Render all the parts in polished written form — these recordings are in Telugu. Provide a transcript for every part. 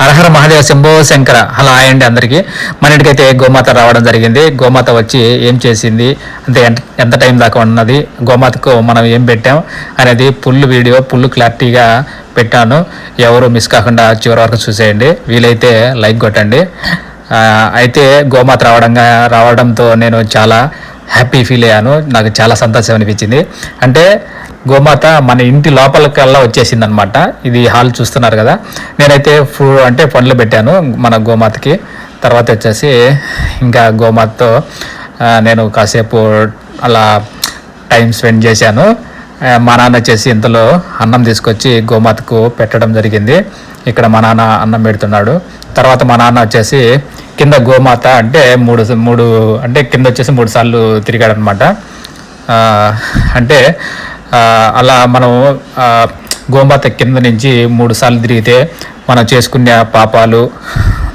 హరహర మహాదేవ శంభో శంకర. అలా అయ్యండి అందరికీ. మన ఇంటికైతే గోమాత రావడం జరిగింది. గోమాత వచ్చి ఏం చేసింది, అంటే ఎంత టైం దాకా ఉన్నది, గోమాతకు మనం ఏం పెట్టాం అనేది ఫుల్ వీడియో ఫుల్ క్లారిటీగా పెట్టాను. ఎవరు మిస్ కాకుండా చివరి వరకు చూసేయండి. వీలైతే లైక్ కొట్టండి. అయితే గోమాత రావడంతో నేను చాలా హ్యాపీ ఫీల్ అయ్యాను. నాకు చాలా సంతోషం అనిపించింది. అంటే గోమాత మన ఇంటి లోపలికల్లా వచ్చేసింది అనమాట. ఇది హాల్ చూస్తున్నారు కదా. నేనైతే అంటే పండ్లు పెట్టాను మన గోమాతకి. తర్వాత వచ్చేసి ఇంకా గోమాతతో నేను కాసేపు అలా టైం స్పెండ్ చేశాను. మా నాన్న వచ్చేసి ఇంతలో అన్నం తీసుకొచ్చి గోమాతకు పెట్టడం జరిగింది. ఇక్కడ మా నాన్న అన్నం పెడుతున్నాడు. తర్వాత మా నాన్న వచ్చేసి కింద గోమాత అంటే మూడు అంటే కింద వచ్చేసి 3 సార్లు తిరిగాడు అనమాట. అంటే అలా మనం గోమాత కింద నుంచి 3 సార్లు తిరిగితే మనం చేసుకునే పాపాలు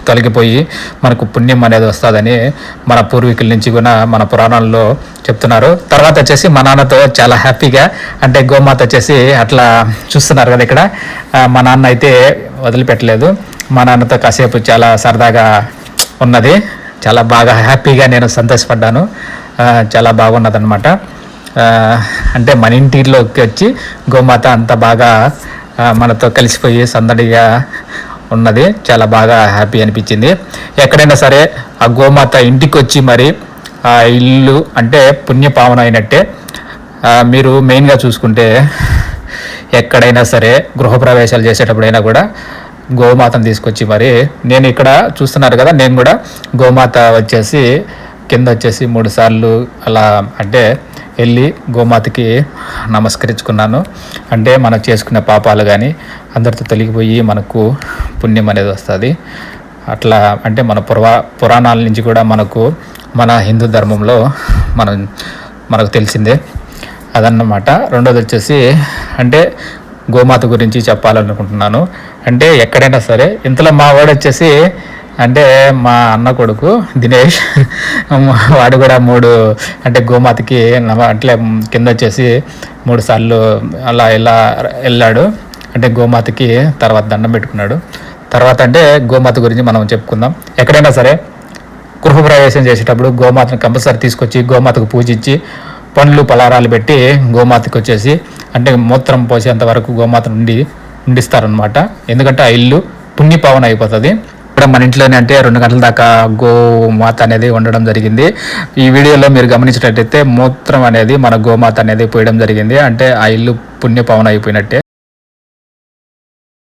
తొలగిపోయి మనకు పుణ్యం అనేది వస్తుందని మన పూర్వీకుల నుంచి కూడా మన పురాణాల్లో చెప్తున్నారు. తర్వాత వచ్చేసి మా నాన్నతో చాలా హ్యాపీగా, అంటే గోమాత వచ్చేసి అట్లా చూస్తున్నారు కదా ఇక్కడ, మా నాన్న అయితే వదిలిపెట్టలేదు. మా నాన్నతో కాసేపు చాలా సరదాగా ఉన్నది. చాలా బాగా హ్యాపీగా నేను సంతోషపడ్డాను. చాలా బాగున్నదన్నమాట. అంటే మన ఇంటిలోకి వచ్చి గోమాత అంత బాగా మనతో కలిసిపోయి సందడిగా ఉన్నది. చాలా బాగా హ్యాపీ అనిపించింది. ఎక్కడైనా సరే ఆ గోమాత ఇంటికి వచ్చి మరి ఆ ఇల్లు అంటే పుణ్యపావన అయినట్టే. మీరు మెయిన్గా చూసుకుంటే ఎక్కడైనా సరే గృహప్రవేశాలు చేసేటప్పుడైనా కూడా గోమాతను తీసుకొచ్చి మరి, నేను ఇక్కడ చూస్తున్నారు కదా, నేను కూడా గోమాత వచ్చేసి కింద వచ్చేసి 3 సార్లు అలా అంటే వెళ్ళి గోమాతకి నమస్కరించుకున్నాను. అంటే మనం చేసుకునే పాపాలు కానీ అందరితో తొలగిపోయి మనకు పుణ్యం అనేది వస్తుంది. అట్లా అంటే మన పురాణాల నుంచి కూడా మన హిందూ ధర్మంలో మనకు తెలిసిందే అదన్నమాట. రెండోది వచ్చేసి అంటే గోమాత గురించి చెప్పాలనుకుంటున్నాను. అంటే ఎక్కడైనా సరే ఇంతలో మా వాడు వచ్చేసి అంటే మా అన్న కొడుకు దినేష్, వాడు కూడా 3 అంటే గోమాతకి అట్లే కింద వచ్చేసి 3 సార్లు అలా వెళ్ళాడు. అంటే గోమాతకి తర్వాత దండం పెట్టుకున్నాడు. తర్వాత అంటే గోమాత గురించి మనం చెప్పుకుందాం. ఎక్కడైనా సరే గృహప్రవేశం చేసేటప్పుడు గోమాతను కంపల్సరీ తీసుకొచ్చి గోమాతకు పూజించి పండ్లు పలారాలు పెట్టి గోమాతకి వచ్చేసి అంటే మూత్రం పోసేంత వరకు గోమాతను ఉండిస్తారనమాట. ఎందుకంటే ఆ ఇల్లు పుణ్యపావన అయిపోతుంది. ఇప్పుడు మన ఇంట్లోనే అంటే 2 గంటల దాకా గోమాత అనేది ఉండడం జరిగింది. ఈ వీడియోలో మీరు గమనించినట్టయితే మూత్రం అనేది మన గోమాత అనేది పోయడం జరిగింది. అంటే ఆ ఇల్లు పుణ్యపావన అయిపోయినట్టే.